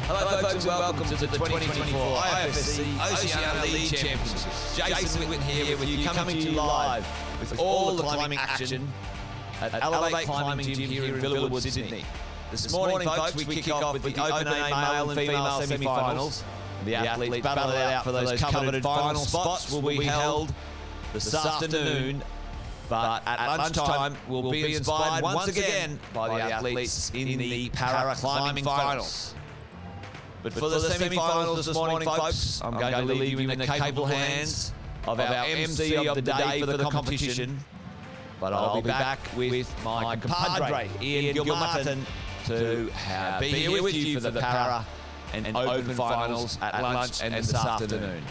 Hello folks and welcome to the 2024 IFSC Oceania League Championships. Jason Whitten here with you, coming to you live with all the climbing action at Elevate Climbing Gym here in Villawood, Sydney. This morning folks, we kick off with the Open A male and female semi-finals. The athletes battle it out for those coveted final spots will be held this afternoon. But at lunchtime, we'll be inspired once again by the athletes in the para climbing finals. But for the semi-finals this morning, folks, I'm going to leave you in the capable hands of our MC of the day for the competition. But I'll be back with my compadre, Ian Gilmartin, to be here with you for the para and open finals at lunch and this afternoon.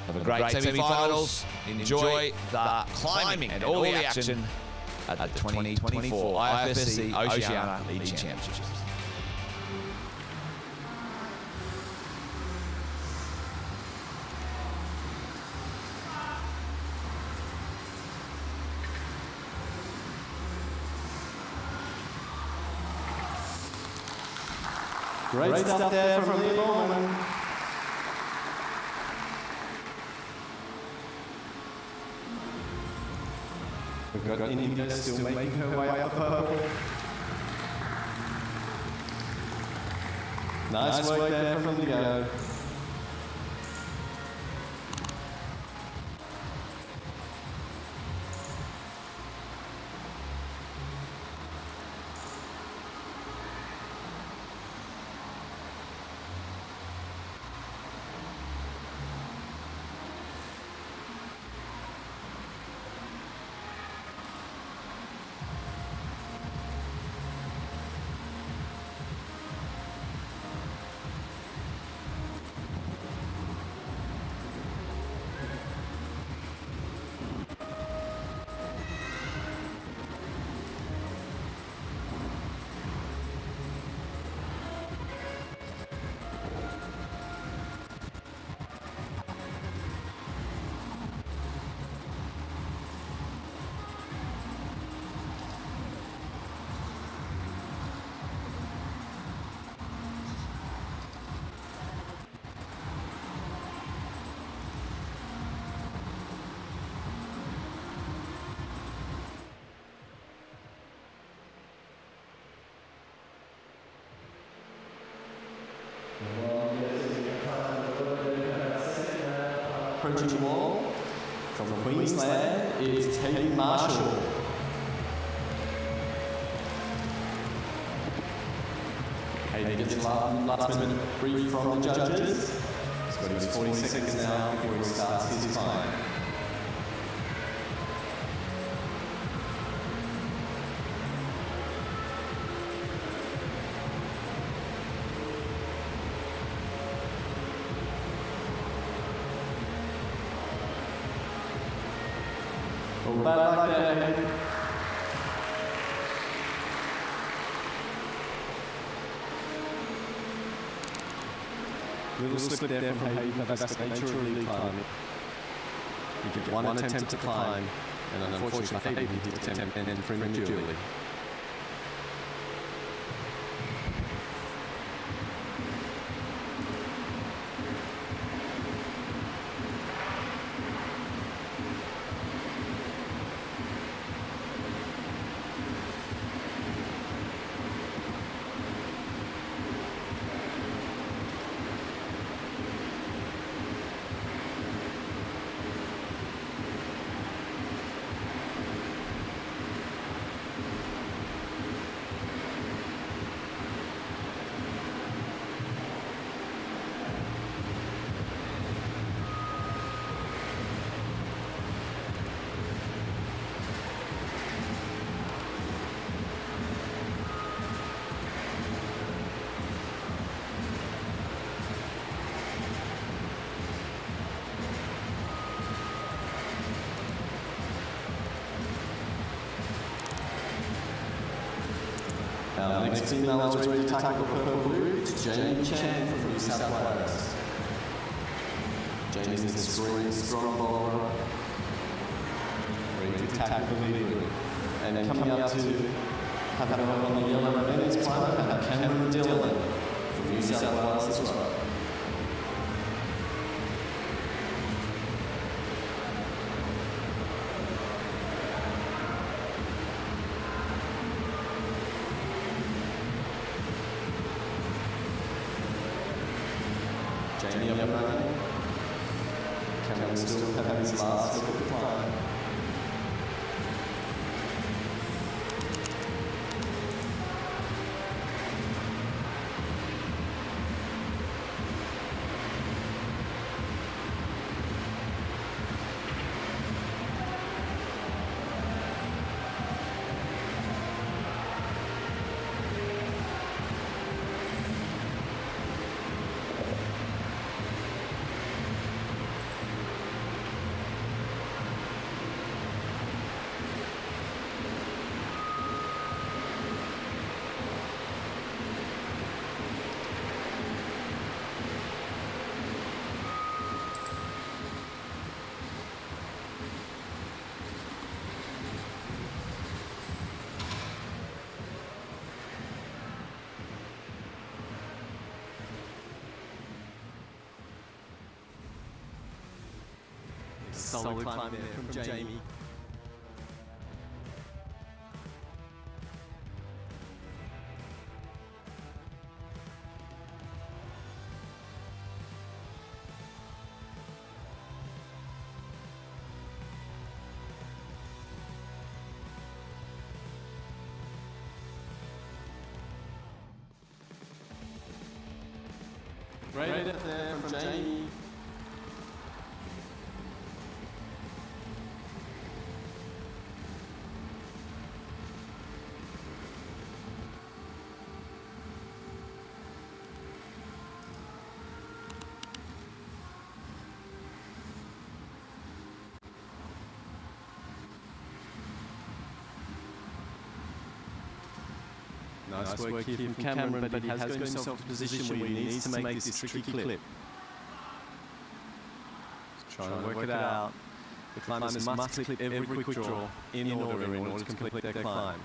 Have a great semi-finals. Enjoy the climbing and all the action at the 2024 IFSC Oceania League Championships. Great stuff there from Lee Bowman. We've got India still making her way up the purple. Nice work there from Leo. Approaching the wall from Queensland is Hayden Marshall. Hayden gets last minute brief from the judges. He's got his 40 seconds now before he starts his climb. Bad luck there, Hayden. Little slip there from Hayden, but that's the nature of lead climbing. He did one attempt to climb, and unfortunately for Hayden, he did attempt and then prematurely. Our next female is ready to tackle the purple blue. It's Jamie Chan from New South Wales. Jamie's a screen, strong bowler, ready to tackle the blue. And coming up to have it on the yellow men's climber, Cameron Dillon from New South Wales as well. Jamie up and running. Cameron still having his last little climb. Solid climb there from Jamie. Great effort there from Jamie. Nice work here from Cameron, but he has got himself to a position where he needs to make this tricky clip. Try and work it out. The climbers must clip every quick draw in order to complete their climb.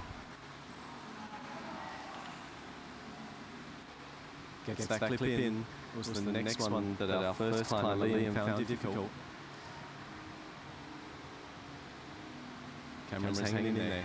Gets that clip in. Was the next one that our first climber Liam found difficult. Cameron's hanging in there.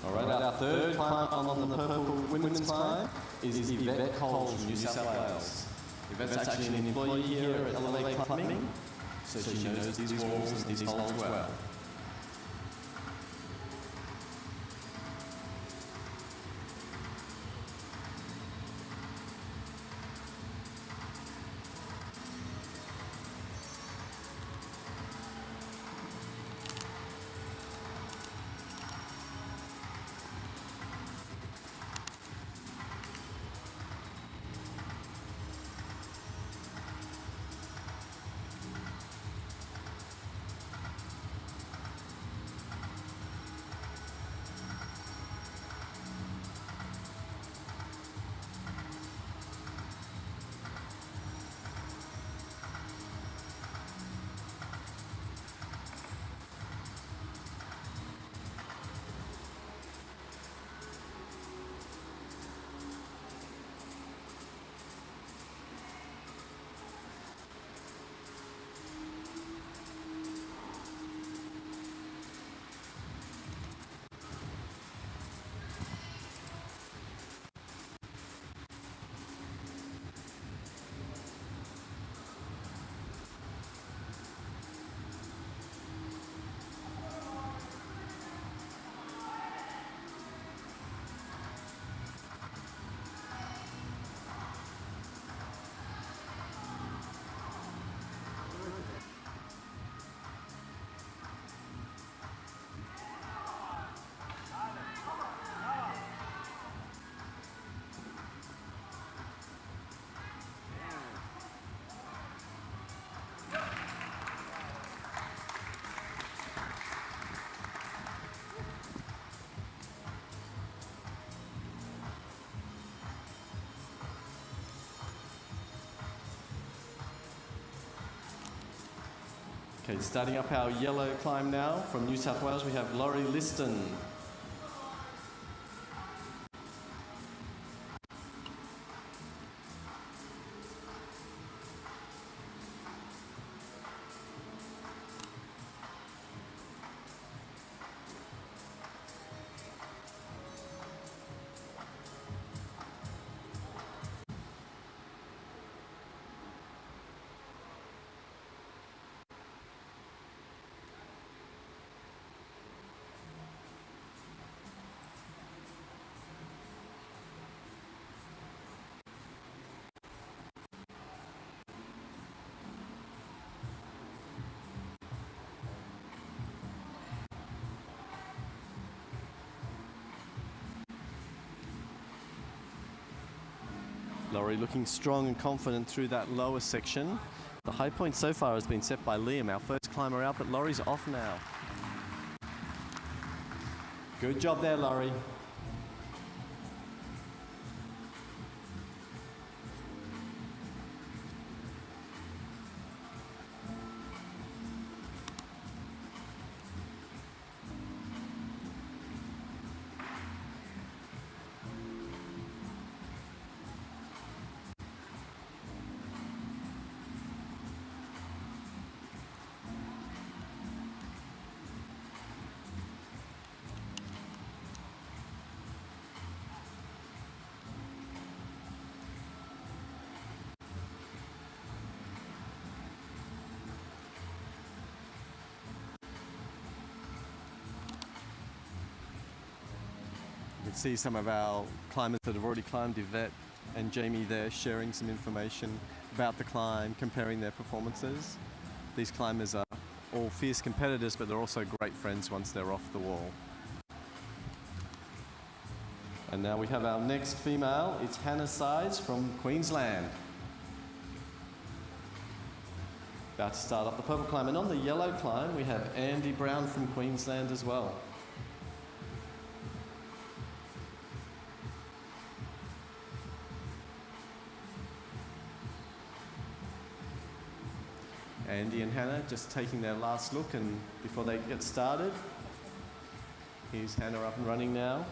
Alright, our third climb on the purple women's climb is Yvette Coles from New South Wales. Yvette's actually an employee here at LA Climbing, so she knows these walls and these holes well. Okay, starting up our yellow climb now from New South Wales, we have Laurie Liston. Laurie looking strong and confident through that lower section. The high point so far has been set by Liam, our first climber out, but Laurie's off now. Good job there, Laurie. You can see some of our climbers that have already climbed, Yvette and Jamie there, sharing some information about the climb, comparing their performances. These climbers are all fierce competitors, but they're also great friends once they're off the wall. And now we have our next female. It's Hannah Sides from Queensland. About to start up the purple climb. And on the yellow climb, we have Andy Brown from Queensland as well. Andy and Hannah just taking their last look and before they get started. Here's Hannah up and running now.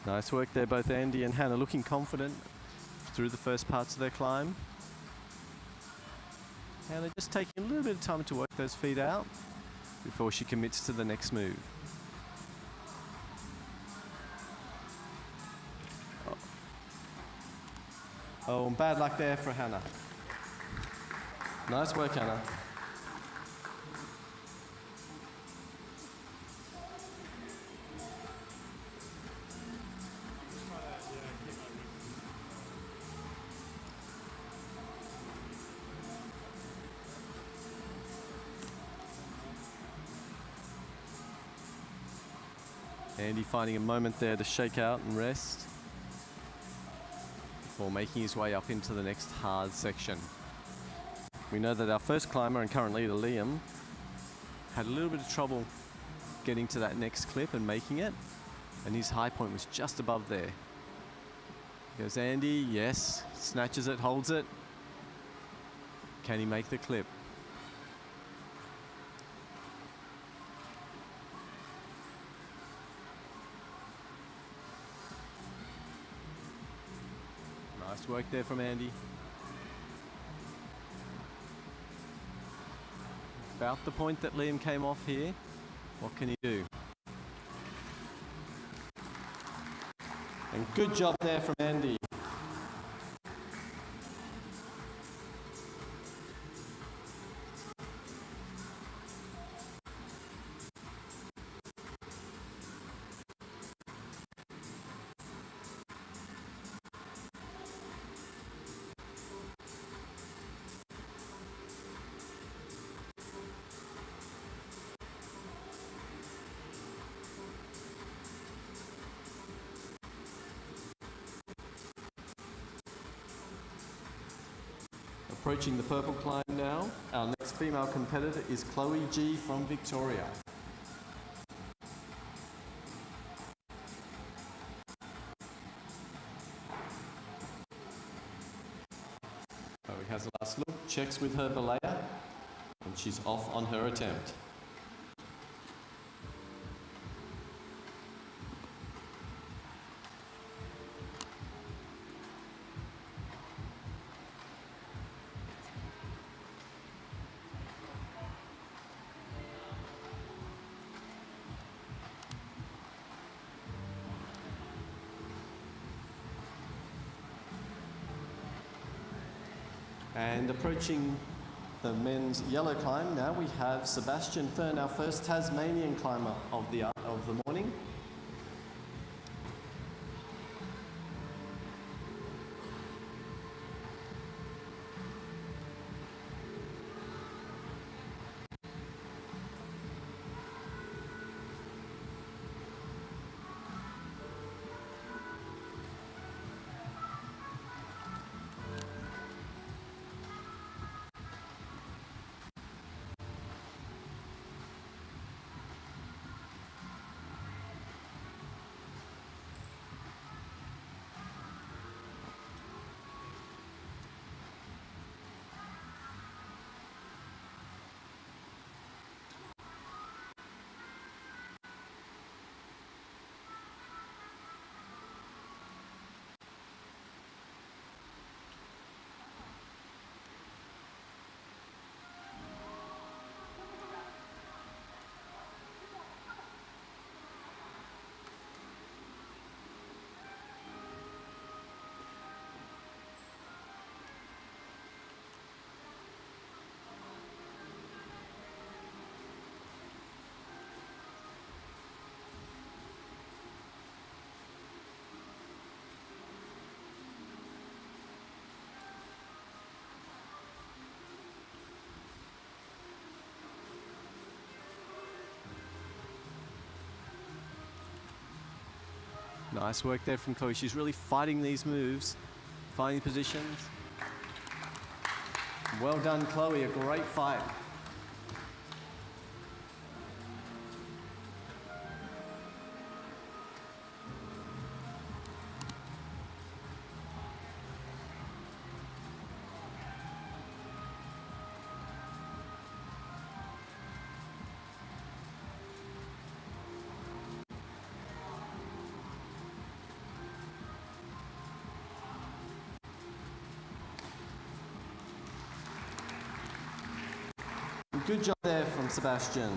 Nice work there, both Andy and Hannah looking confident through the first parts of their climb. Hannah just taking a little bit of time to work those feet out before she commits to the next move. Oh, and bad luck there for Hannah. Nice work, Hannah. Andy finding a moment there to shake out and rest before making his way up into the next hard section. We know that our first climber and current leader, Liam, had a little bit of trouble getting to that next clip and making it, and his high point was just above there. Goes Andy, yes, snatches it, holds it. Can he make the clip? Nice work there from Andy. About the point that Liam came off here. What can he do? And good job there from Andy. Approaching the purple climb now, our next female competitor is Chloe G from Victoria. Chloe has a last look, checks with her belayer, and she's off on her attempt. And approaching the men's yellow climb, now we have Sebastian Fern, our first Tasmanian climber of the morning. Nice work there from Chloe. She's really fighting these moves, finding positions. Well done, Chloe. A great fight. Good job there from Sebastian.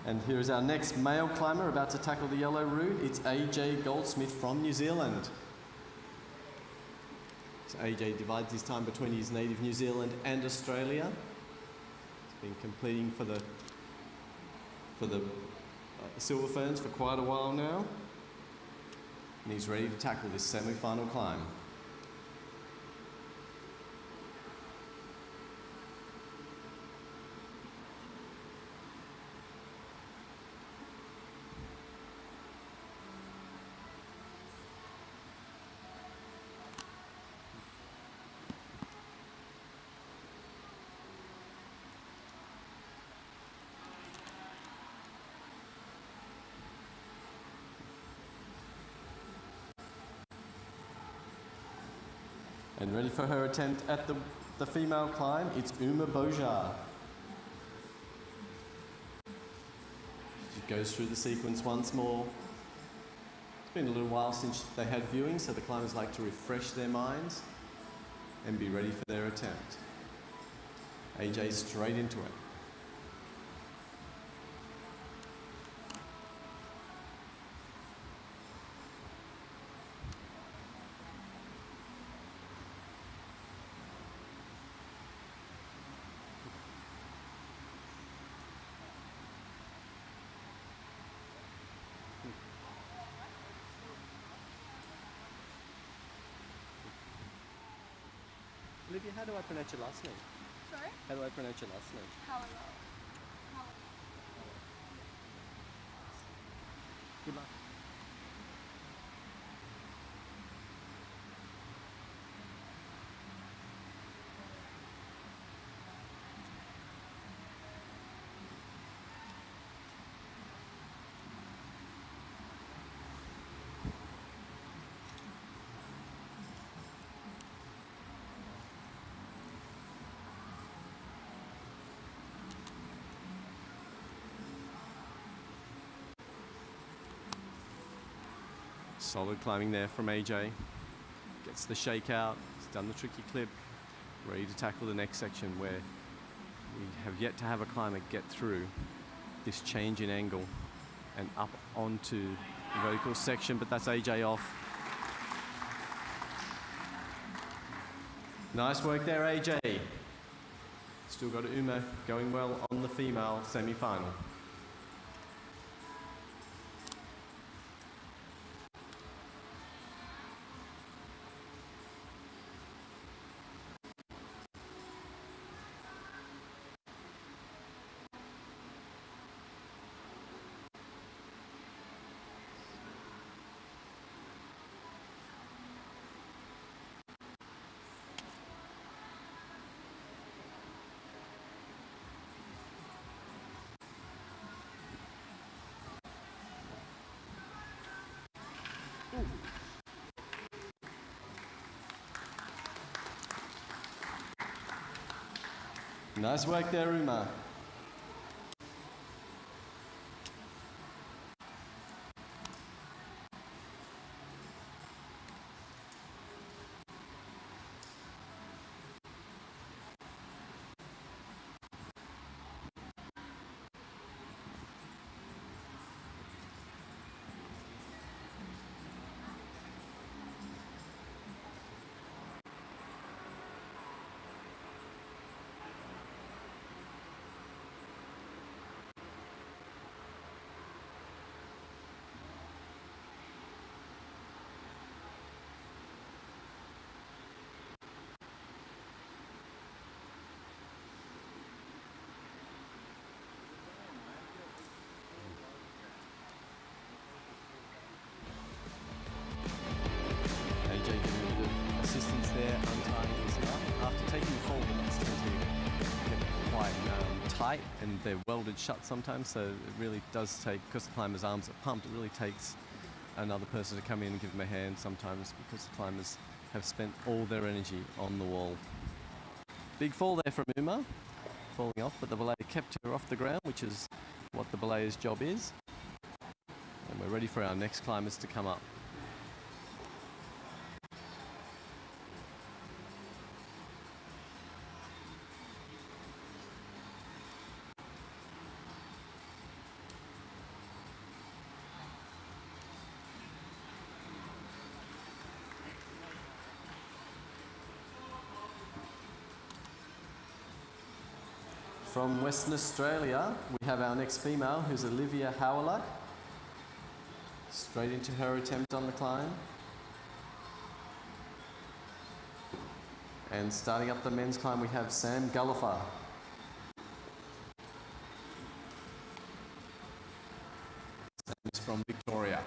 And here is our next male climber about to tackle the yellow route. It's AJ Goldsmith from New Zealand. So AJ divides his time between his native New Zealand and Australia. He's been competing for the Silver Ferns for quite a while now. And he's ready to tackle this semi-final climb. And ready for her attempt at the female climb, it's Uma Bojar. She goes through the sequence once more. It's been a little while since they had viewing, so the climbers like to refresh their minds and be ready for their attempt. AJ straight into it. Olivia, how do I pronounce your last name? Sorry? How do I pronounce your last name? Hello. Good luck. Solid climbing there from AJ. Gets the shake out, he's done the tricky clip, ready to tackle the next section where we have yet to have a climber get through this change in angle and up onto the vertical section, but that's AJ off. Nice work there, AJ. Still got Uma going well on the female semi-final. Nice work there, Uma. Tight and they're welded shut sometimes, so it really does take, because the climber's arms are pumped, it really takes another person to come in and give them a hand sometimes, because the climbers have spent all their energy on the wall. Big fall there from Uma, falling off, but the belay kept her off the ground, which is what the belayer's job is. And we're ready for our next climbers to come up. from Western Australia, we have our next female, who's Olivia Howlack. Straight into her attempt on the climb. And starting up the men's climb, we have Sam Gullifer. Sam's from Victoria.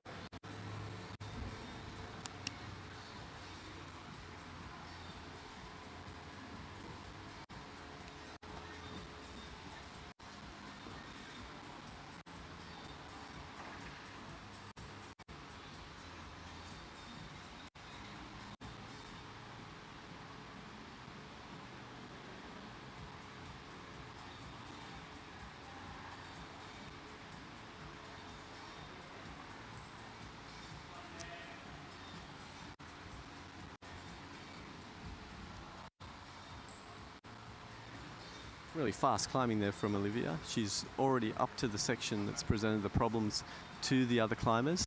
Really fast climbing there from Olivia. She's already up to the section that's presented the problems to the other climbers.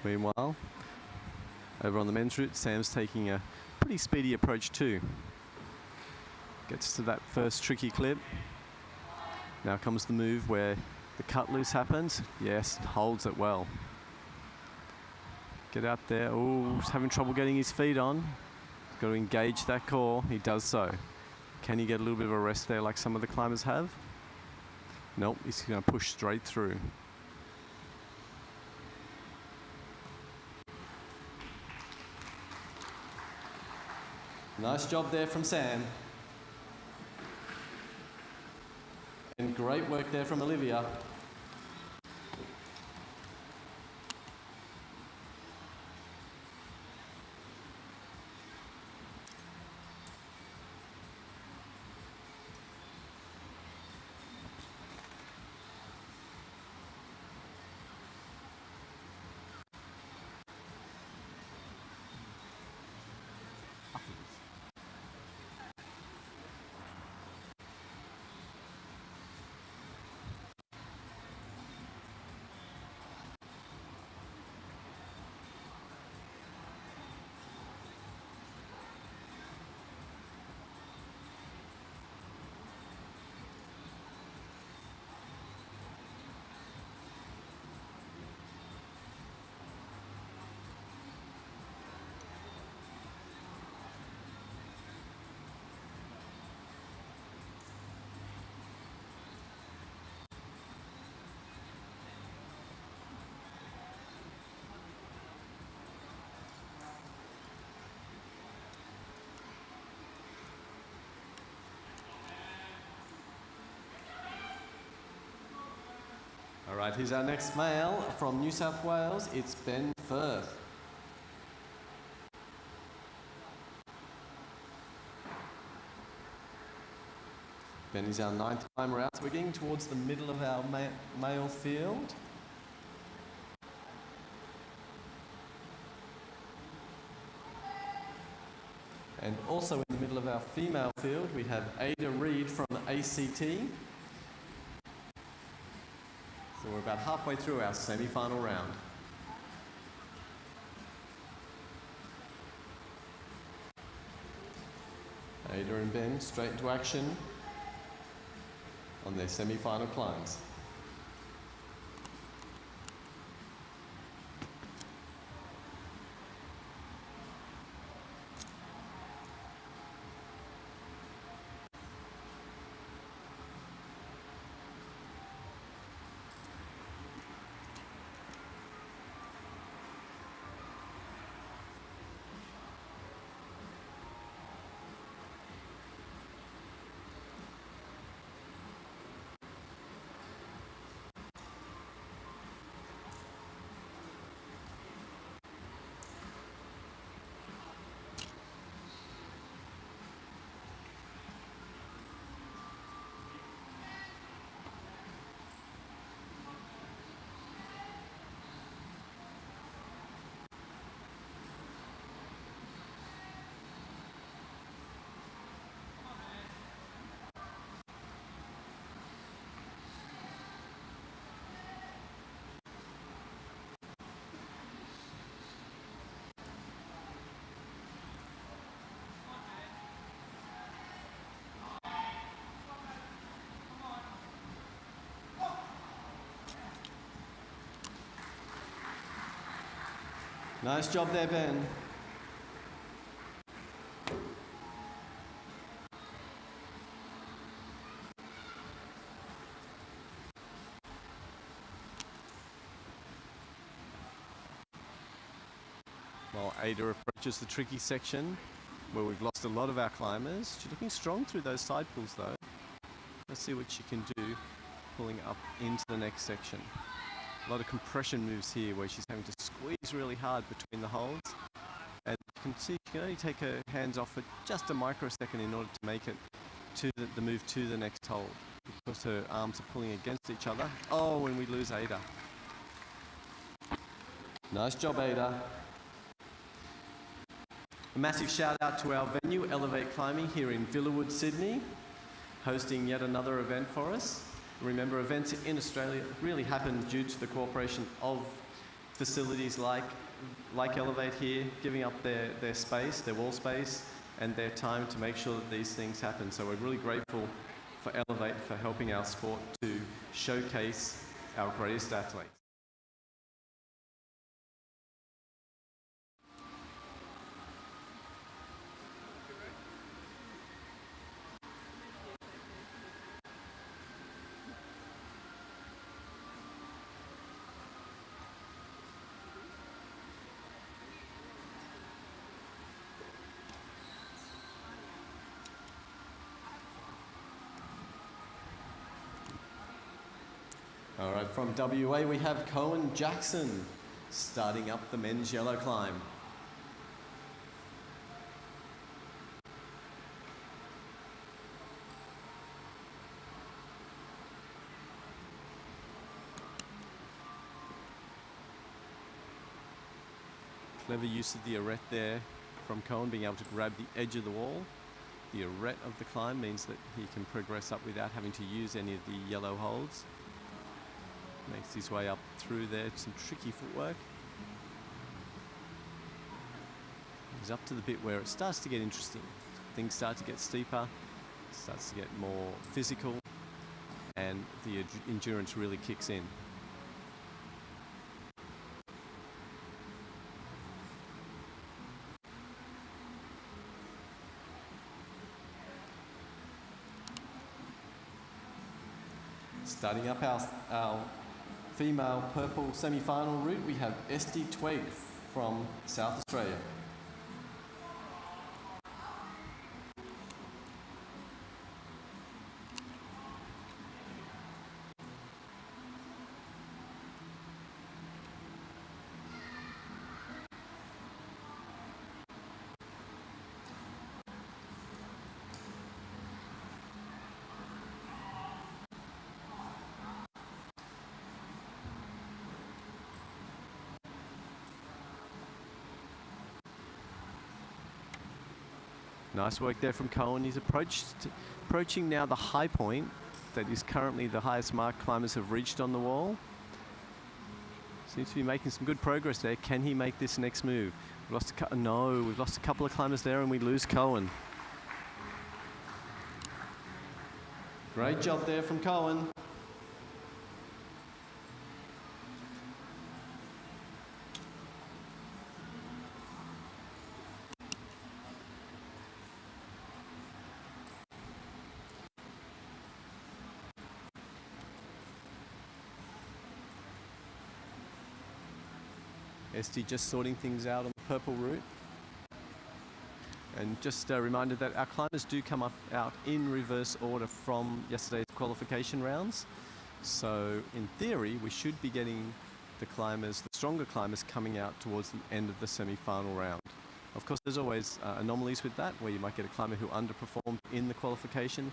Meanwhile, over on the men's route, Sam's taking a pretty speedy approach too. Gets to that first tricky clip. Now comes the move where the cut loose happens. Yes, holds it well. Get out there. Oh, he's having trouble getting his feet on. Got to engage that core. He does so. Can he get a little bit of a rest there like some of the climbers have? Nope, he's going to push straight through. Nice job there from Sam. And great work there from Olivia. All right, here's our next male from New South Wales. It's Ben Firth. Ben is our 9th climber out. So we're getting towards the middle of our male field. And also in the middle of our female field, we have Ada Reid from ACT. So we're about halfway through our semi-final round. Ada and Ben straight into action on their semi-final climbs. Nice job there, Ben. While Ada approaches the tricky section where we've lost a lot of our climbers, she's looking strong through those side pulls though. Let's see what she can do pulling up into the next section. A lot of compression moves here where she's having to squeeze really hard between the holds. And you can see she can only take her hands off for just a microsecond in order to make it to the move to the next hold, because her arms are pulling against each other. Oh, and we lose Ada. Nice job, Ada. A massive shout out to our venue, Elevate Climbing, here in Villawood, Sydney, hosting yet another event for us. Remember, events in Australia really happen due to the cooperation of facilities like Elevate here, giving up their space, their wall space, and their time to make sure that these things happen. So we're really grateful for Elevate for helping our sport to showcase our greatest athletes. All right, from WA we have Cohen Jackson starting up the men's yellow climb. Clever use of the arete there from Cohen, being able to grab the edge of the wall. The arete of the climb means that he can progress up without having to use any of the yellow holds. Makes his way up through there, some tricky footwork. He's up to the bit where it starts to get interesting. Things start to get steeper, starts to get more physical, and the endurance really kicks in. Starting up our female purple semi-final route, we have Esty Twig from South Australia. Nice work there from Cohen. He's approaching now the high point that is currently the highest mark climbers have reached on the wall. Seems to be making some good progress there. Can he make this next move? We've lost a couple of climbers there and we lose Cohen. Great job there from Cohen. Esty just sorting things out on the purple route. And just a reminder that our climbers do come out in reverse order from yesterday's qualification rounds. So in theory, we should be getting the stronger climbers coming out towards the end of the semi-final round. Of course, there's always anomalies with that, where you might get a climber who underperformed in the qualification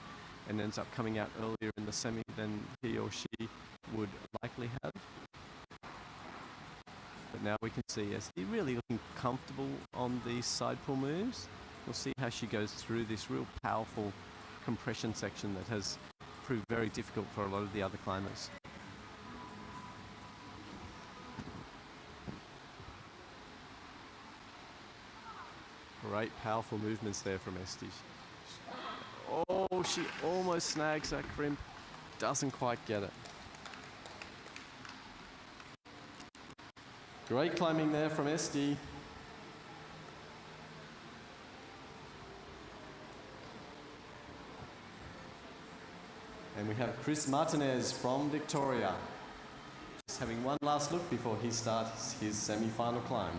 and ends up coming out earlier in the semi than he or she would likely have. But now we can see Esty really looking comfortable on these side pull moves. We'll see how she goes through this real powerful compression section that has proved very difficult for a lot of the other climbers. Great powerful movements there from Esty. Oh, she almost snags that crimp, doesn't quite get it. Great climbing there from SD. And we have Chris Martinez from Victoria. Just having one last look before he starts his semi-final climb.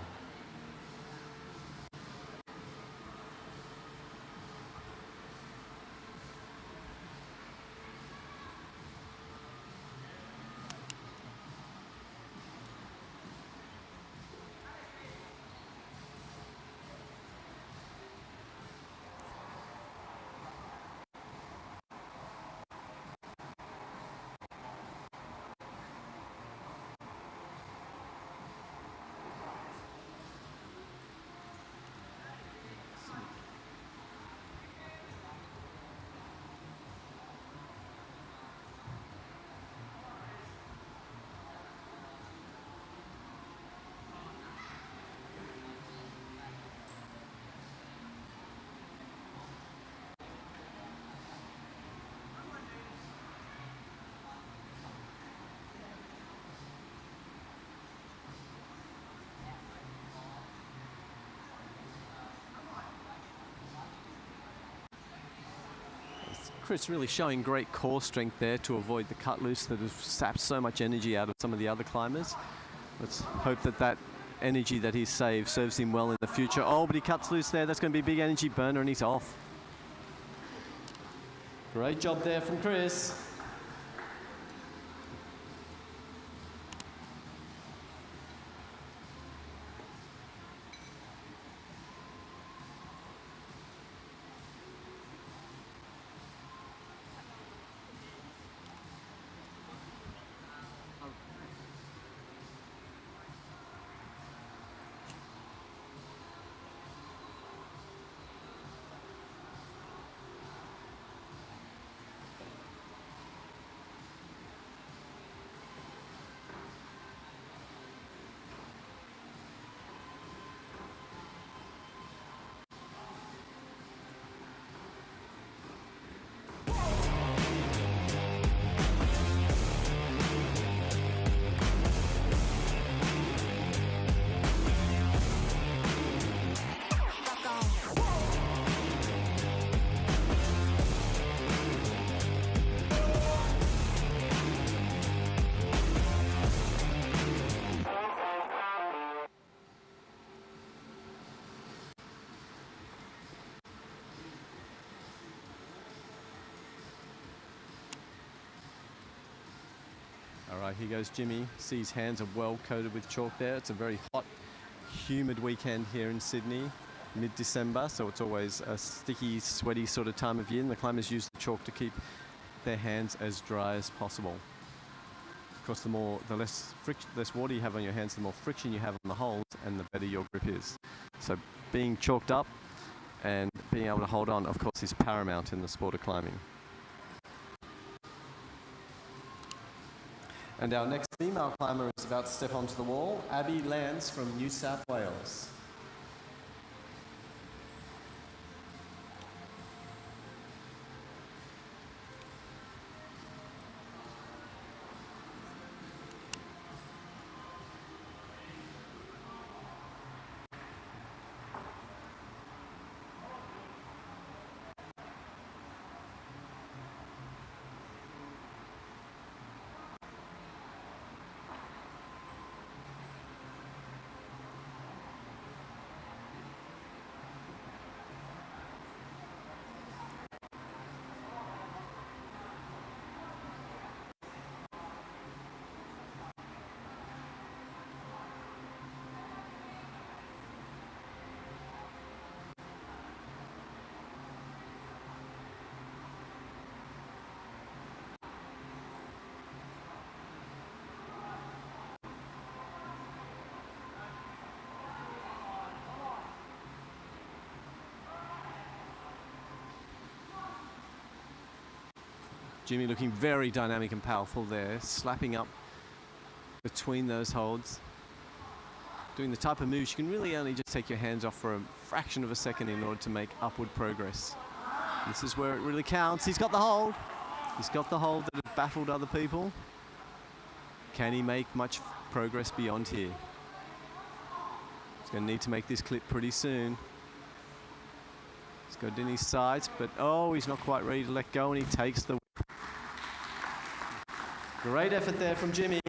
Chris really showing great core strength there to avoid the cut loose that has sapped so much energy out of some of the other climbers. Let's hope that that energy that he's saved serves him well in the future. Oh, but he cuts loose there. That's going to be a big energy burner and he's off. Great job there from Chris. All right, here goes Jimmy. See his hands are well coated with chalk there. It's a very hot, humid weekend here in Sydney, mid-December, so it's always a sticky, sweaty sort of time of year, and the climbers use the chalk to keep their hands as dry as possible. Of course, the less water you have on your hands, the more friction you have on the holes, and the better your grip is. So being chalked up and being able to hold on, of course, is paramount in the sport of climbing. And our next female climber is about to step onto the wall, Abby Lance from New South Wales. Jimmy looking very dynamic and powerful there, slapping up between those holds. Doing the type of moves you can really only just take your hands off for a fraction of a second in order to make upward progress. This is where it really counts. He's got the hold. He's got the hold that has baffled other people. Can he make much progress beyond here? He's going to need to make this clip pretty soon. He's got it in his sights, but oh, he's not quite ready to let go, and he takes the... Great effort there from Jimmy.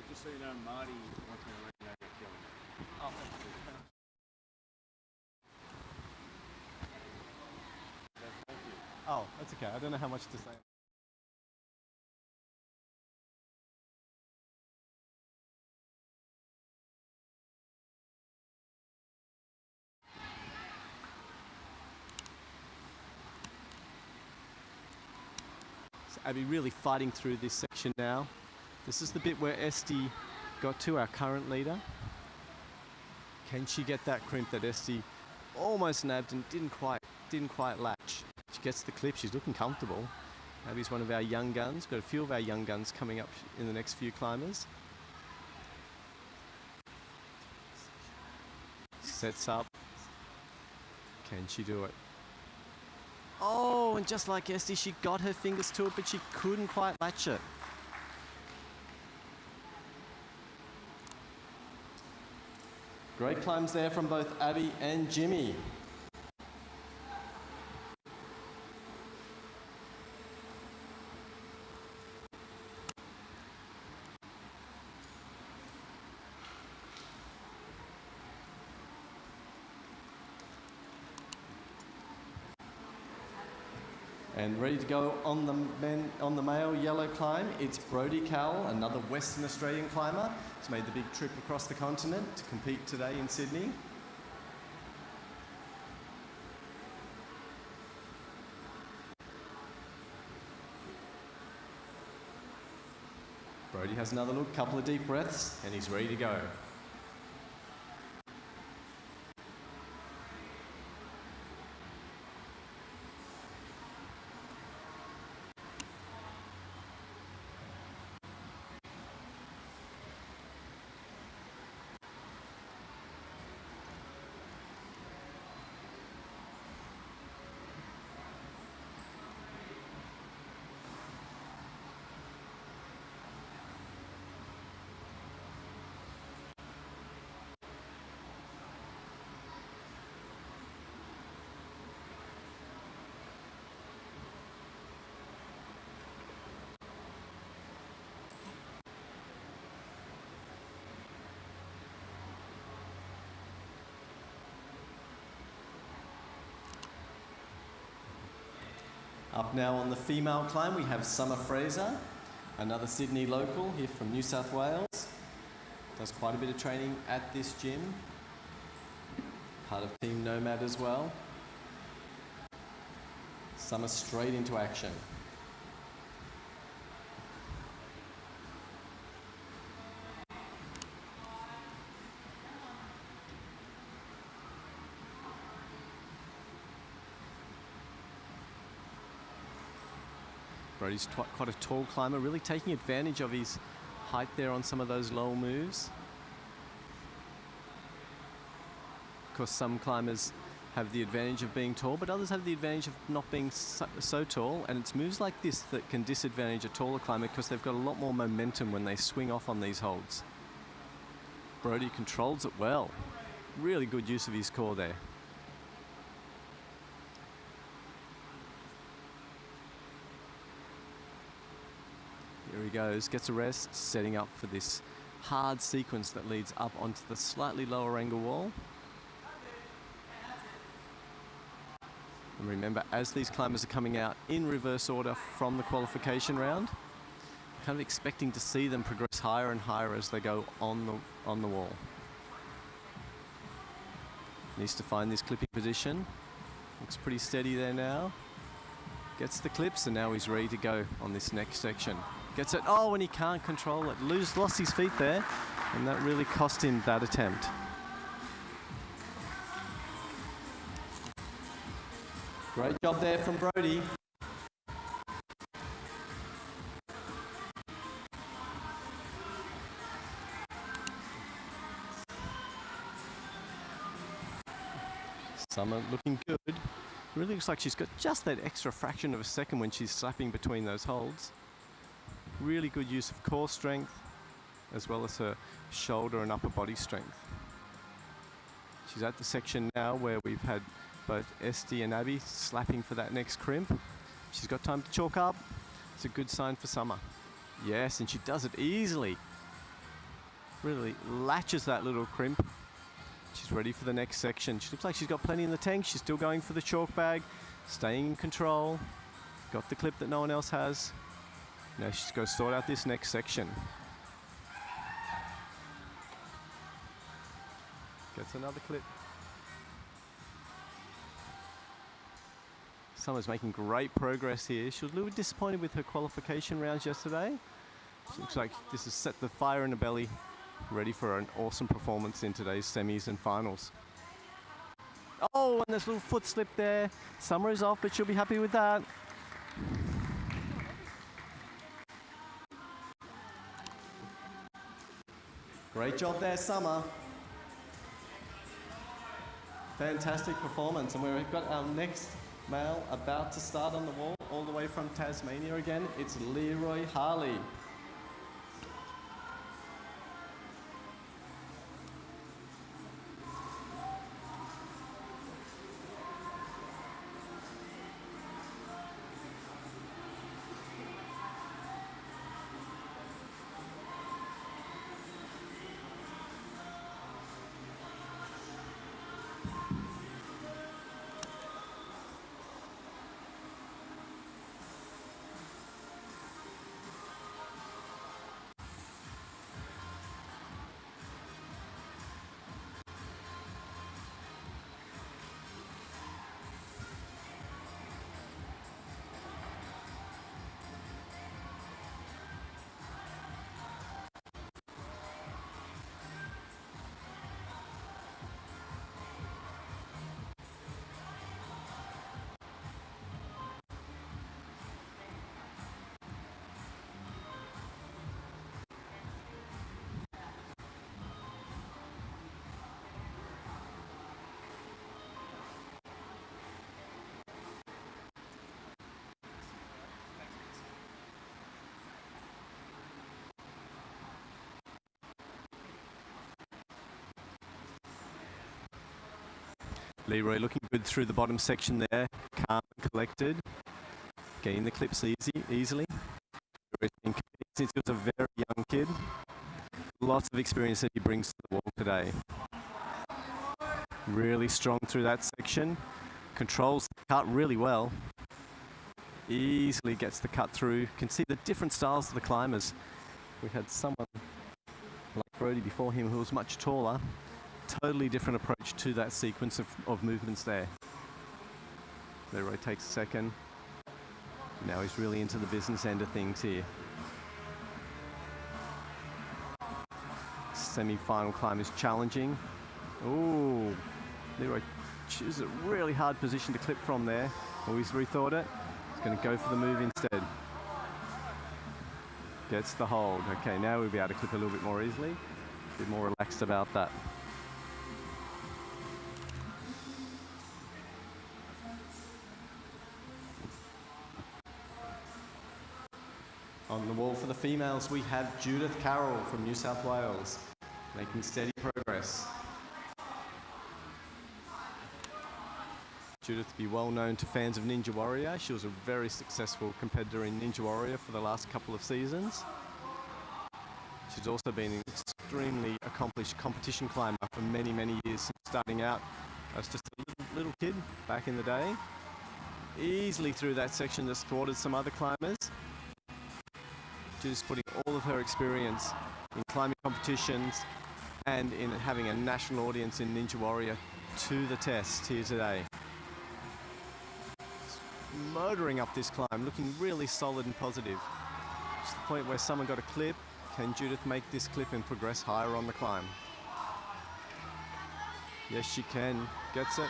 Just so you know, Marty wants me to let you know you're killing it. Oh, thank you. Oh, that's okay. I don't know how much to say. So Abby really fighting through this section now. This is the bit where Esty got to, our current leader. Can she get that crimp that Esty almost nabbed and didn't quite latch? She gets the clip. She's looking comfortable. Abby's one of our young guns. Got a few of our young guns coming up in the next few climbers. Sets up. Can she do it? Oh, and just like Esty, she got her fingers to it, but she couldn't quite latch it. Great climbs there from both Abby and Jimmy. And ready to go on the male yellow climb, it's Brodie Cowell, another Western Australian climber. He's made the big trip across the continent to compete today in Sydney. Brodie has another look, couple of deep breaths, and he's ready to go. Up now on the female climb, we have Summer Fraser, another Sydney local here from New South Wales. Does quite a bit of training at this gym. Part of Team Nomad as well. Summer straight into action. Brodie's quite a tall climber, really taking advantage of his height there on some of those low moves. Of course, some climbers have the advantage of being tall, but others have the advantage of not being so tall, and it's moves like this that can disadvantage a taller climber because they've got a lot more momentum when they swing off on these holds. Brodie controls it well. Really good use of his core there. Here he goes, gets a rest, setting up for this hard sequence that leads up onto the slightly lower angle wall. And remember, as these climbers are coming out in reverse order from the qualification round, kind of expecting to see them progress higher and higher as they go on the wall. Needs to find this clipping position. Looks pretty steady there now. Gets the clips, and now he's ready to go on this next section. Gets it, oh, and he can't control it. Lost his feet there, and that really cost him that attempt. Great job there from Brody. Summer looking good. Really looks like she's got just that extra fraction of a second when she's slapping between those holds. Really good use of core strength as well as her shoulder and upper body strength. She's at the section now where we've had both Esty and Abby slapping for that next crimp. She's got time to chalk up. It's a good sign for Summer. Yes, and she does it easily. Really latches that little crimp. She's ready for the next section. She looks like she's got plenty in the tank. She's still going for the chalk bag, staying in control. Got the clip that no one else has. Now she's got to sort out this next section. Gets another clip. Summer's making great progress here. She was a little bit disappointed with her qualification rounds yesterday. She looks like this has set the fire in the belly, ready for an awesome performance in today's semis and finals. Oh, and there's a little foot slip there. Summer is off, but she'll be happy with that. Great job there, Summer. Fantastic performance, and we've got our next male about to start on the wall, all the way from Tasmania again. It's Leroy Harley. Leroy looking good through the bottom section there, calm and collected, getting the clips easily. Since he was a very young kid, lots of experience that he brings to the wall today. Really strong through that section, controls the cut really well, easily gets the cut through. Can see the different styles of the climbers. We had someone like Brody before him who was much taller. Totally different approach to that sequence of movements there. Leroy takes a second. Now he's really into the business end of things here. Semi-final climb is challenging. Ooh, Leroy chooses a really hard position to clip from there. Always rethought it. He's going to go for the move instead. Gets the hold. Okay, now we'll be able to clip a little bit more easily. A bit more relaxed about that. On the wall for the females, we have Judith Carroll from New South Wales, making steady progress. Judith will be well known to fans of Ninja Warrior. She was a very successful competitor in Ninja Warrior for the last couple of seasons. She's also been an extremely accomplished competition climber for many, many years since starting out as just a little kid back in the day. Easily through that section that's thwarted some other climbers. Just putting all of her experience in climbing competitions and in having a national audience in Ninja Warrior to the test here today. Motoring up this climb, looking really solid and positive. To the point where someone got a clip. Can Judith make this clip and progress higher on the climb? Yes, she can. Gets it.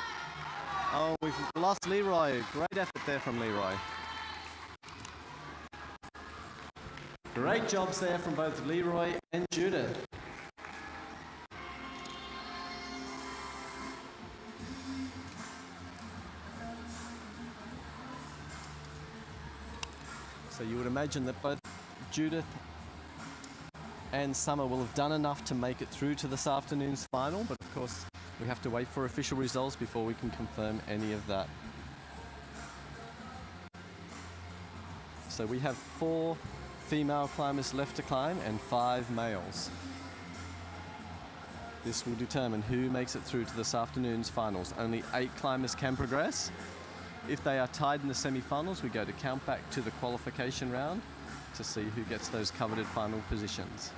Oh, we've lost Leroy. Great effort there from Leroy. Great jobs there from both Leroy and Judith. So you would imagine that both Judith and Summer will have done enough to make it through to this afternoon's final, but of course we have to wait for official results before we can confirm any of that. So we have 4 female climbers left to climb and 5 males. This will determine who makes it through to this afternoon's finals. Only 8 climbers can progress. If they are tied in the semi-finals, we go to count back to the qualification round to see who gets those coveted final positions.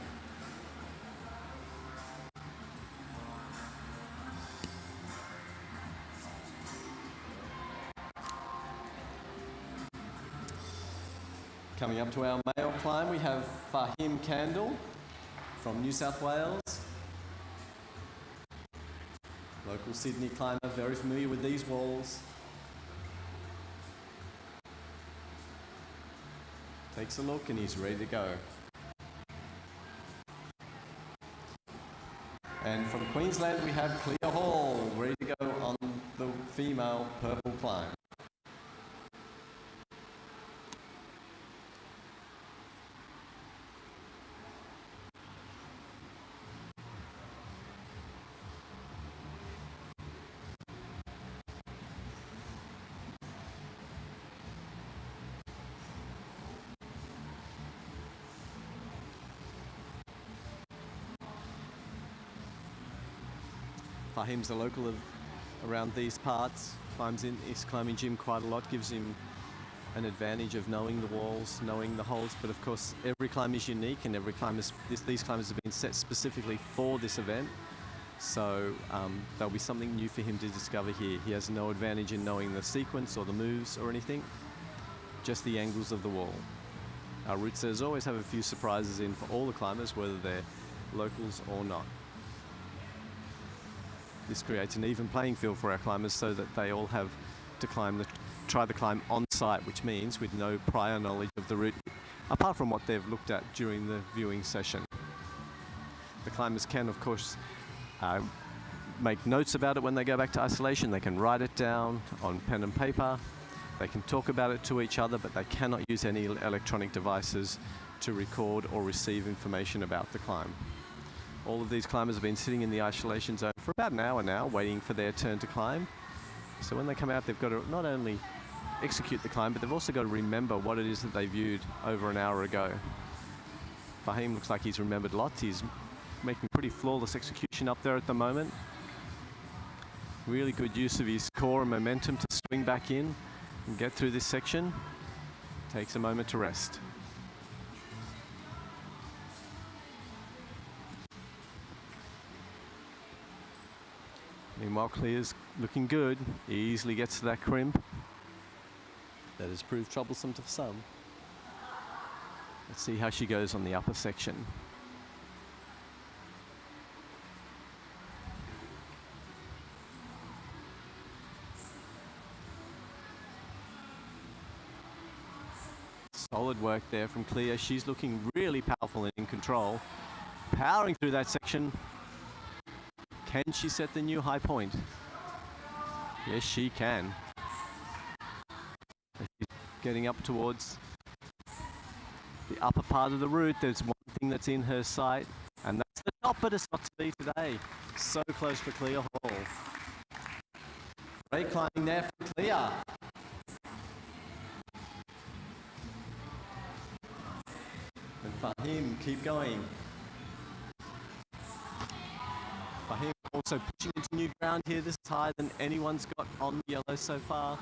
Coming up to our male climb, we have Fahim Kandel from New South Wales. Local Sydney climber, very familiar with these walls. Takes a look and he's ready to go. And from Queensland we have Clea Hall, ready to go on the female purple climb. Fahim's a local of around these parts, climbs in his climbing gym quite a lot, gives him an advantage of knowing the walls, knowing the holes, but of course every climb is unique and every climb is, these climbs have been set specifically for this event, so there'll be something new for him to discover here. He has no advantage in knowing the sequence or the moves or anything, just the angles of the wall. Our route setters always have a few surprises in for all the climbers, whether they're locals or not. This creates an even playing field for our climbers so that they all have to try the climb on site, which means with no prior knowledge of the route, apart from what they've looked at during the viewing session. The climbers can, of course, make notes about it when they go back to isolation. They can write it down on pen and paper. They can talk about it to each other, but they cannot use any electronic devices to record or receive information about the climb. All of these climbers have been sitting in the isolation zone for about an hour now, waiting for their turn to climb. So when they come out, they've got to not only execute the climb, but they've also got to remember what it is that they viewed over an hour ago. Fahim looks like he's remembered lots. He's making pretty flawless execution up there at the moment. Really good use of his core and momentum to swing back in and get through this section. Takes a moment to rest. Meanwhile, Clear's looking good. He easily gets to that crimp. That has proved troublesome to some. Let's see how she goes on the upper section. Solid work there from Clea. She's looking really powerful and in control. Powering through that section. Can she set the new high point? Yes, she can. She's getting up towards the upper part of the route. There's one thing that's in her sight, and that's the top, but it's not to be today. So close for Clea Hall. Great climbing there for Clea. And Fahim, keep going. Fahim also pushing into new ground here. This is higher than anyone's got on the yellow so far.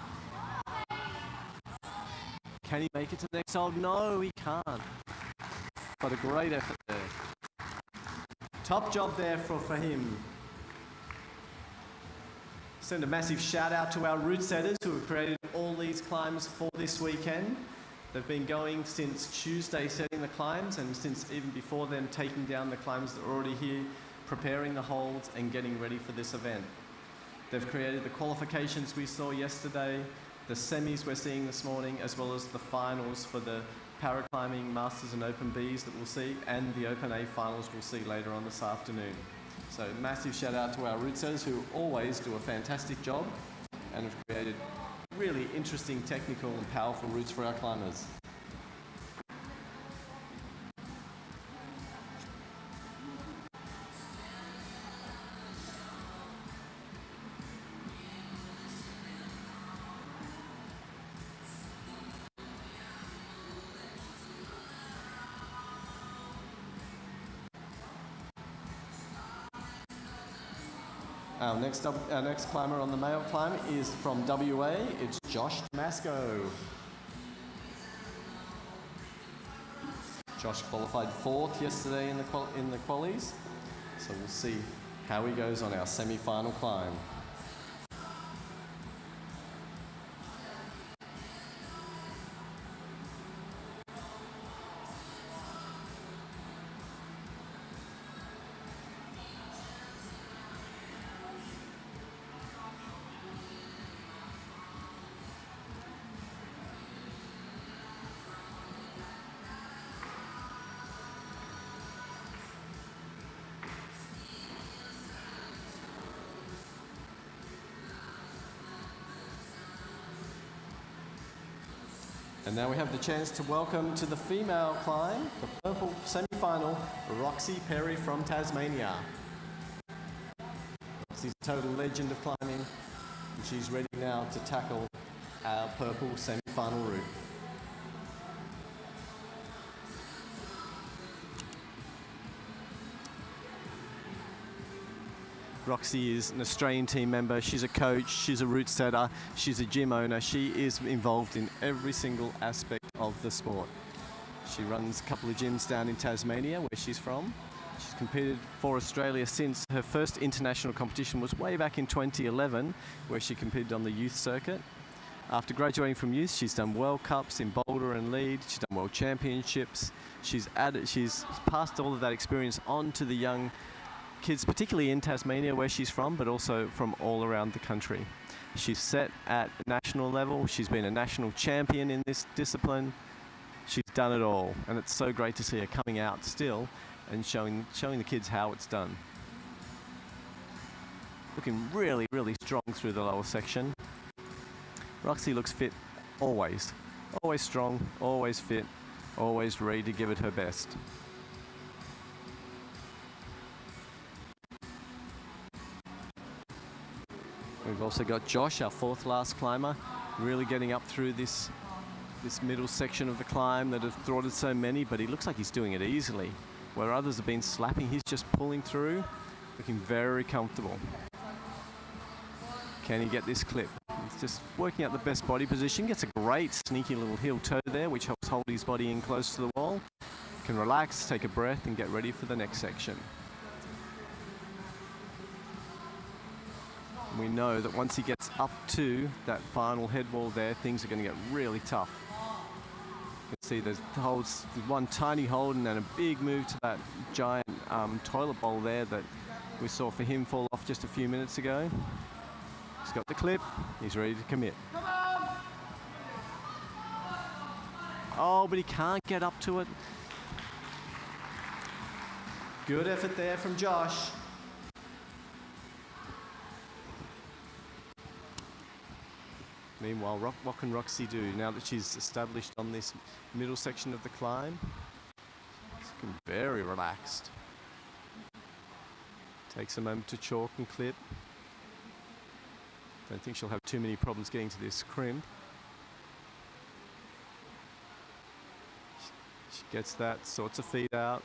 Can he make it to the next hole? No, he can't. But a great effort there. Top job there for Fahim. Send a massive shout out to our route setters who have created all these climbs for this weekend. They've been going since Tuesday setting the climbs, and since even before then taking down the climbs that are already here, preparing the holds and getting ready for this event. They've created the qualifications we saw yesterday, the semis we're seeing this morning, as well as the finals for the paraclimbing Masters and Open Bs that we'll see, and the Open A finals we'll see later on this afternoon. So massive shout out to our route setters who always do a fantastic job and have created really interesting, technical and powerful routes for our climbers. Our next climber on the male climb is from WA. It's Josh Masco. Josh qualified 4th yesterday in the qualies, so we'll see how he goes on our semi-final climb. And now we have the chance to welcome to the female climb, the purple semi-final, Roxy Perry from Tasmania. Roxy's a total legend of climbing, and she's ready now to tackle our purple semi-final route. Roxy is an Australian team member, she's a coach, she's a route setter, she's a gym owner. She is involved in every single aspect of the sport. She runs a couple of gyms down in Tasmania, where she's from. She's competed for Australia since her first international competition was way back in 2011, where she competed on the youth circuit. After graduating from youth, she's done World Cups in Boulder and Lead, she's done World Championships. She's passed all of that experience on to the young kids, particularly in Tasmania where she's from, but also from all around the country. She's set at national level, she's been a national champion in this discipline, she's done it all, and it's so great to see her coming out still and showing the kids how it's done. Looking really, really strong through the lower section. Roxy looks fit always. Always strong, always fit, always ready to give it her best. We've also got Josh, our 4th last climber, really getting up through this middle section of the climb that have thwarted so many, but he looks like he's doing it easily. Where others have been slapping, he's just pulling through, looking very comfortable. Can he get this clip? He's just working out the best body position, gets a great sneaky little heel toe there, which helps hold his body in close to the wall. Can relax, take a breath, and get ready for the next section. We know that once he gets up to that final head wall there, things are going to get really tough. You can see there's one tiny hold and then a big move to that giant toilet bowl there that we saw for him fall off just a few minutes ago. He's got the clip, he's ready to commit. Oh, but he can't get up to it. Good effort there from Josh. Meanwhile, what can Roxy do now that she's established on this middle section of the climb? She's looking very relaxed. Takes a moment to chalk and clip. Don't think she'll have too many problems getting to this crimp. She gets that, sorts her feet out.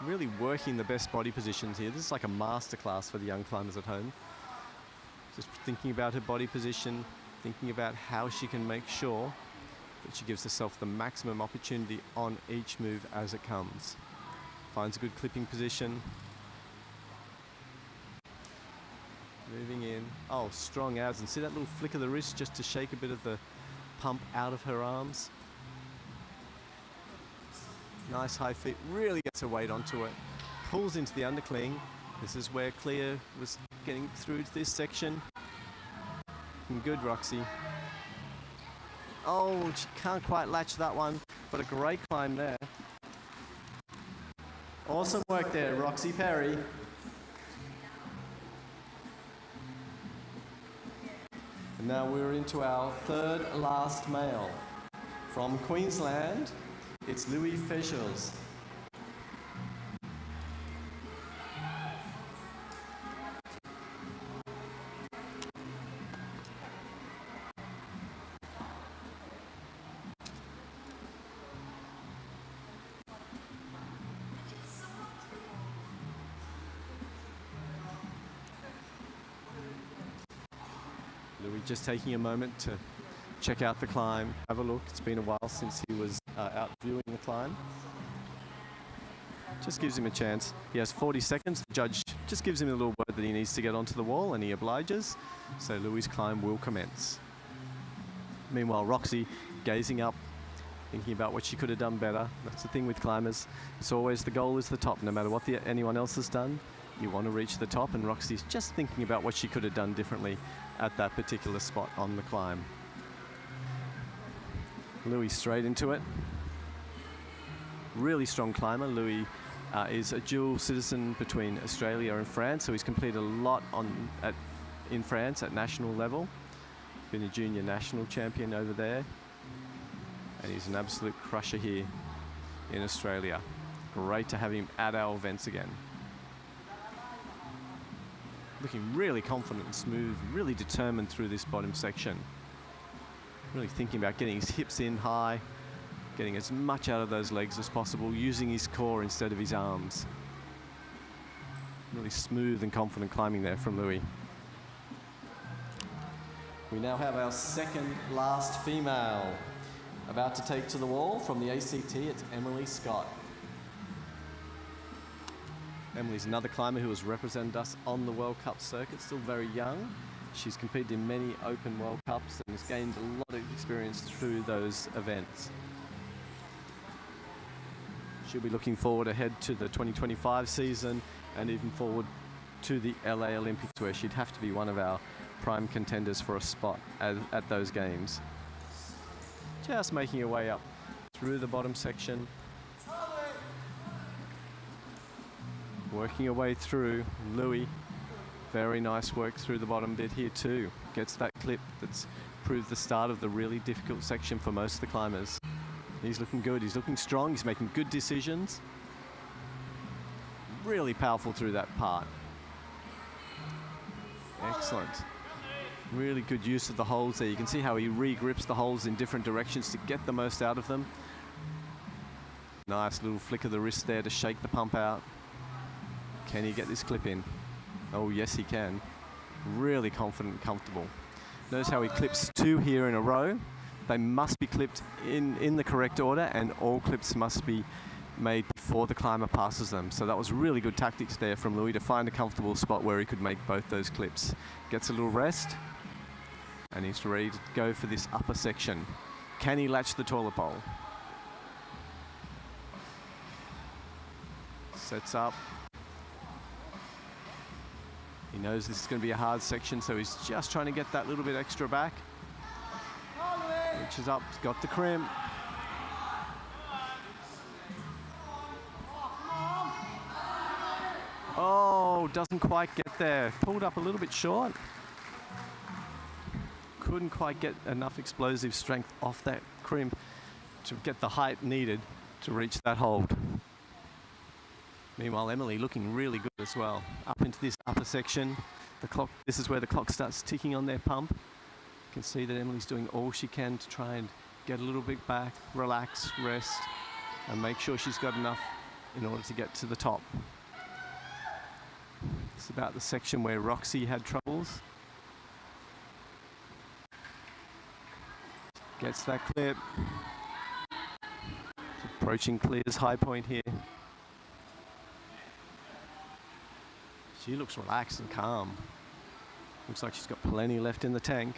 Really working the best body positions here. This is like a masterclass for the young climbers at home. Just thinking about her body position, thinking about how she can make sure that she gives herself the maximum opportunity on each move as it comes. Finds a good clipping position. Moving in. Oh, strong abs. And see that little flick of the wrist just to shake a bit of the pump out of her arms. Nice high feet. Really gets her weight onto it. Pulls into the undercling. This is where Clea was getting through to this section. Good, Roxy. Oh, she can't quite latch that one, but a great climb there. Awesome work there, Roxy Perry. And now we're into our third last male. From Queensland, it's Louis Fischers. Louis just taking a moment to check out the climb, have a look. It's been a while since he was out viewing the climb. Just gives him a chance. He has 40 seconds. The judge just gives him a little word that he needs to get onto the wall, and he obliges. So Louis' climb will commence. Meanwhile, Roxy gazing up, thinking about what she could have done better. That's the thing with climbers. It's always the goal is the top, no matter what anyone else has done. You want to reach the top, and Roxy's just thinking about what she could have done differently at that particular spot on the climb. Louis straight into it. Really strong climber. Louis is a dual citizen between Australia and France, so he's completed a lot in France at national level. Been a junior national champion over there, and he's an absolute crusher here in Australia. Great to have him at our events again. Looking really confident and smooth, really determined through this bottom section. Really thinking about getting his hips in high, getting as much out of those legs as possible, using his core instead of his arms. Really smooth and confident climbing there from Louis. We now have our second last female. About to take to the wall from the ACT, it's Emily Scott. Emily's another climber who has represented us on the World Cup circuit, still very young. She's competed in many Open World Cups and has gained a lot of experience through those events. She'll be looking forward ahead to the 2025 season and even forward to the LA Olympics, where she'd have to be one of our prime contenders for a spot at those games. Just making her way up through the bottom section. Working her way through. Louis, very nice work through the bottom bit here too. Gets that clip that's proved the start of the really difficult section for most of the climbers. He's looking good, he's looking strong, he's making good decisions. Really powerful through that part. Excellent. Really good use of the holes there. You can see how he re-grips the holes in different directions to get the most out of them. Nice little flick of the wrist there to shake the pump out. Can he get this clip in? Oh yes he can. Really confident and comfortable. Notice how he clips two here in a row. They must be clipped in the correct order, and all clips must be made before the climber passes them. So that was really good tactics there from Louis to find a comfortable spot where he could make both those clips. Gets a little rest, and he's ready to go for this upper section. Can he latch the toilet bowl? Sets up. He knows this is going to be a hard section, so he's just trying to get that little bit extra back. Reaches up, got the crimp. Oh, doesn't quite get there. Pulled up a little bit short. Couldn't quite get enough explosive strength off that crimp to get the height needed to reach that hold. Meanwhile, Emily looking really good as well. Up into this upper section. The clock. This is where the clock starts ticking on their pump. You can see that Emily's doing all she can to try and get a little bit back, relax, rest, and make sure she's got enough in order to get to the top. It's about the section where Roxy had troubles. Gets that clip. Approaching Clear's high point here. She looks relaxed and calm. Looks like she's got plenty left in the tank.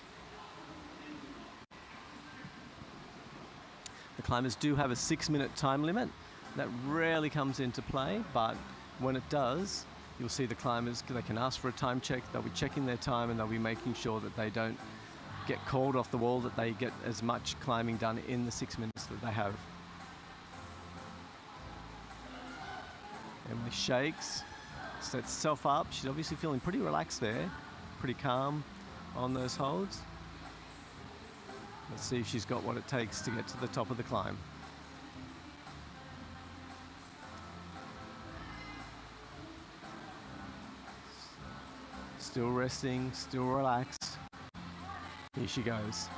The climbers do have a 6-minute time limit. That rarely comes into play, but when it does, you'll see the climbers, they can ask for a time check, they'll be checking their time and they'll be making sure that they don't get called off the wall, that they get as much climbing done in the 6 minutes that they have. Emily shakes, sets herself up. She's obviously feeling pretty relaxed there, pretty calm on those holds. Let's see if she's got what it takes to get to the top of the climb. Still resting, still relaxed. Here she goes.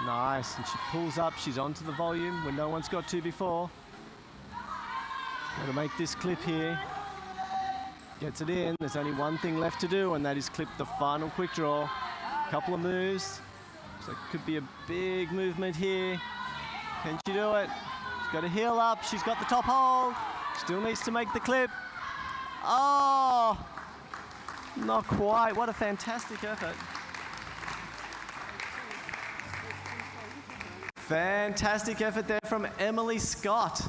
Nice, and she pulls up, she's onto the volume when no one's got to before. Got to make this clip here. Gets it in, there's only one thing left to do, and that is clip the final quick draw. Couple of moves, so it could be a big movement here. Can she do it? She's got to heel up, she's got the top hold. Still needs to make the clip. Oh, not quite. What a fantastic effort. Fantastic effort there from Emily Scott.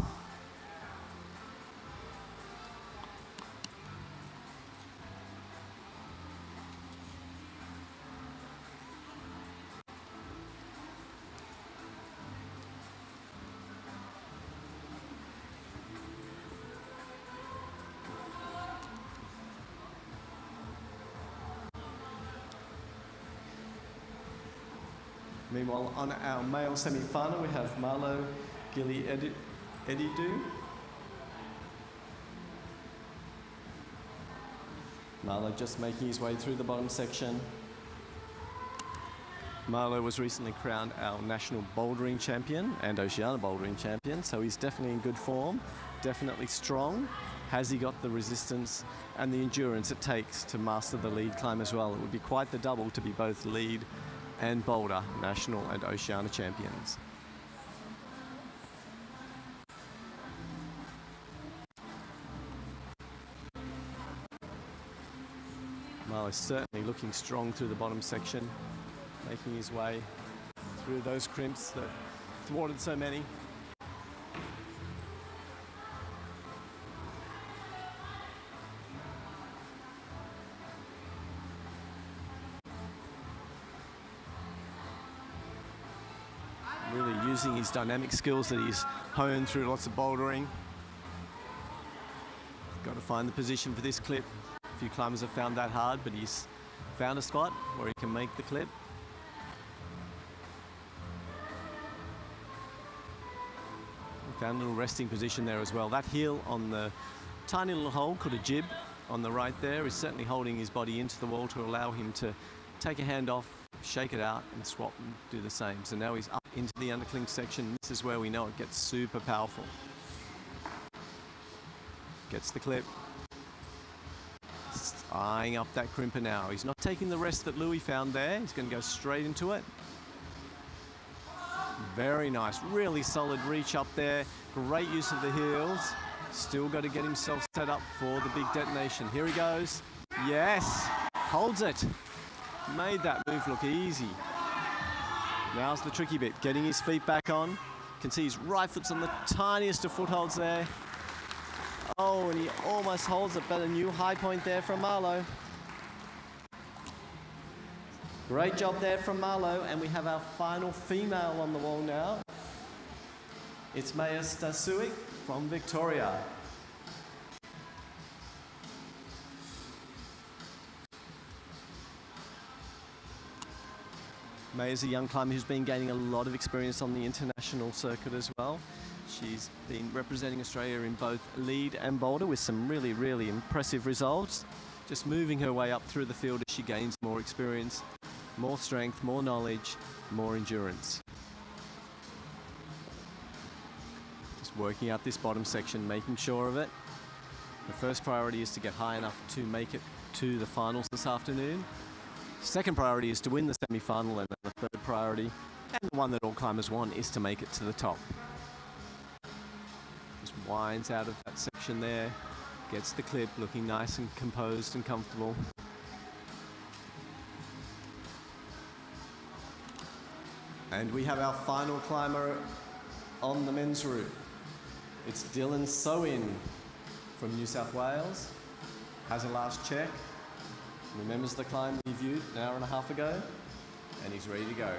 Meanwhile, on our male semi-final, we have Marlo Gilly-Edidu. Marlo just making his way through the bottom section. Marlo was recently crowned our national bouldering champion and Oceania bouldering champion, so he's definitely in good form, definitely strong. Has he got the resistance and the endurance it takes to master the lead climb as well? It would be quite the double to be both lead and boulder national and Oceania champions. Marlo's certainly looking strong through the bottom section, making his way through those crimps that thwarted so many. Really using his dynamic skills that he's honed through lots of bouldering. Got to find the position for this clip. A few climbers have found that hard, but he's found a spot where he can make the clip. Found a little resting position there as well. That heel on the tiny little hole, called a jib, on the right there is certainly holding his body into the wall to allow him to take a hand off, shake it out and swap and do the same. So now he's up into the undercling section. This is where we know it gets super powerful. Gets the clip. Just eyeing up that crimper now. He's not taking the rest that Louis found there. He's going to go straight into it. Very nice, really solid reach up there. Great use of the heels. Still got to get himself set up for the big detonation. Here he goes. Yes, holds it. Made that move look easy. Now's the tricky bit, getting his feet back on. You can see his right foot's on the tiniest of footholds there. Oh, and he almost holds it, but a new high point there from Marlo. Great job there from Marlo, and we have our final female on the wall now. It's Maya Stasuik from Victoria. Maya's a young climber who's been gaining a lot of experience on the international circuit as well. She's been representing Australia in both lead and boulder with some really, really impressive results. Just moving her way up through the field as she gains more experience, more strength, more knowledge, more endurance. Just working out this bottom section, making sure of it. The first priority is to get high enough to make it to the finals this afternoon. Second priority is to win the semi-final, and the third priority, and the one that all climbers want, is to make it to the top. Just winds out of that section there, gets the clip, looking nice and composed and comfortable. And we have our final climber on the men's route. It's Dylan Soin from New South Wales. Has a last check. Remembers the climb we viewed an hour and a half ago. And he's ready to go.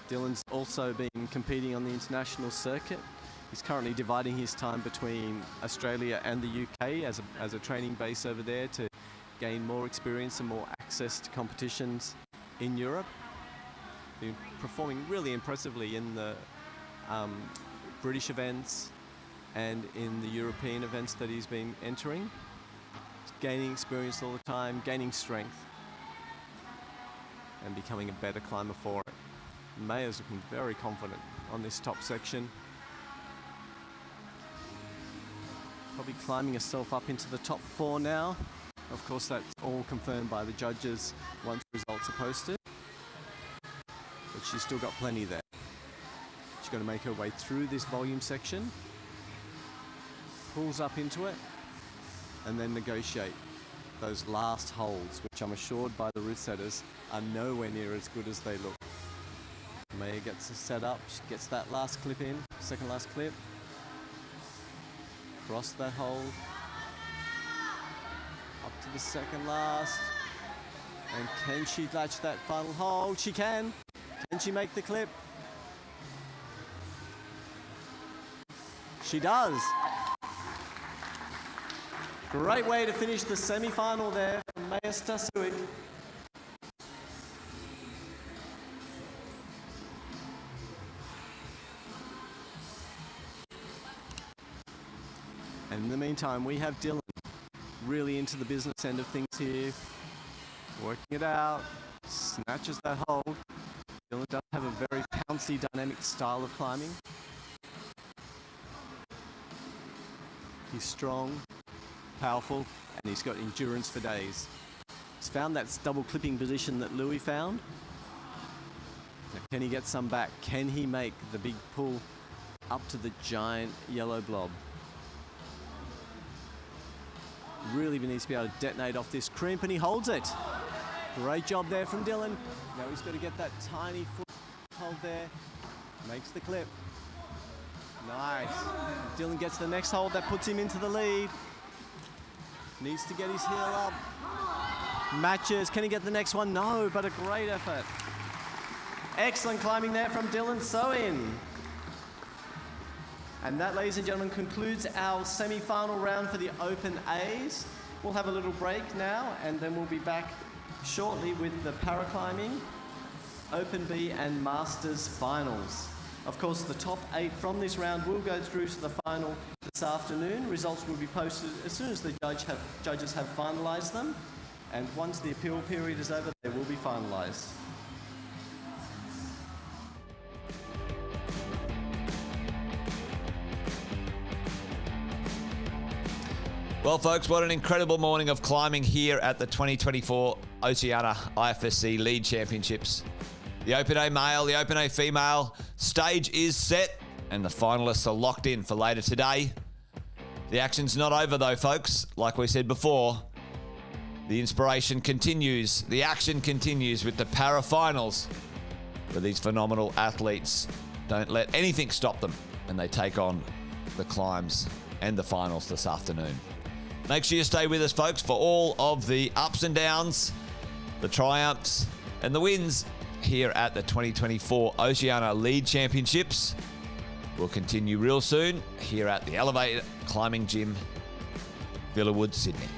Dylan's also been competing on the international circuit. He's currently dividing his time between Australia and the UK as a training base over there to gain more experience and more access to competitions in Europe. Been performing really impressively in the British events and in the European events that he's been entering. He's gaining experience all the time, gaining strength, and becoming a better climber for it. Maya's looking very confident on this top section. Probably climbing herself up into the top 4 now. Of course, that's all confirmed by the judges once results are posted. But she's still got plenty there. She's going to make her way through this volume section. Pulls up into it. And then negotiate those last holds, which I'm assured by the route setters are nowhere near as good as they look. Maya gets her set up. She gets that last clip in. Second last clip. Cross that hold. Up to the second last. And can she latch that final hold? She can. Can she make the clip? She does. Great way to finish the semi-final there from Maya Stasuik. And in the meantime, we have Dylan really into the business end of things here. Working it out. Snatches that hold. Dylan does have a very pouncy, dynamic style of climbing. He's strong, powerful, and he's got endurance for days. He's found that double clipping position that Louis found. Now, can he get some back? Can he make the big pull up to the giant yellow blob? Really needs to be able to detonate off this crimp, and he holds it. Great job there from Dylan. Now he's got to get that tiny foot hold there. Makes the clip. Nice. Dylan gets the next hold. That puts him into the lead. Needs to get his heel up. Matches. Can he get the next one? No, but a great effort. Excellent climbing there from Dylan Soin. And that, ladies and gentlemen, concludes our semi-final round for the Open A's. We'll have a little break now, and then we'll be back shortly with the paraclimbing, Open B and Masters finals. Of course, the top 8 from this round will go through to the final this afternoon. Results will be posted as soon as the judges have finalised them. And once the appeal period is over, they will be finalised. Well, folks, what an incredible morning of climbing here at the 2024 Oceania IFSC Lead Championships. The Open A male, the Open A female stage is set, and the finalists are locked in for later today. The action's not over though, folks. Like we said before, the inspiration continues, the action continues with the para-finals, where these phenomenal athletes don't let anything stop them, and they take on the climbs and the finals this afternoon. Make sure you stay with us, folks, for all of the ups and downs, the triumphs and the wins here at the 2024 Oceania Lead Championships. We'll continue real soon here at the Elevate Climbing Gym, Villawood, Sydney.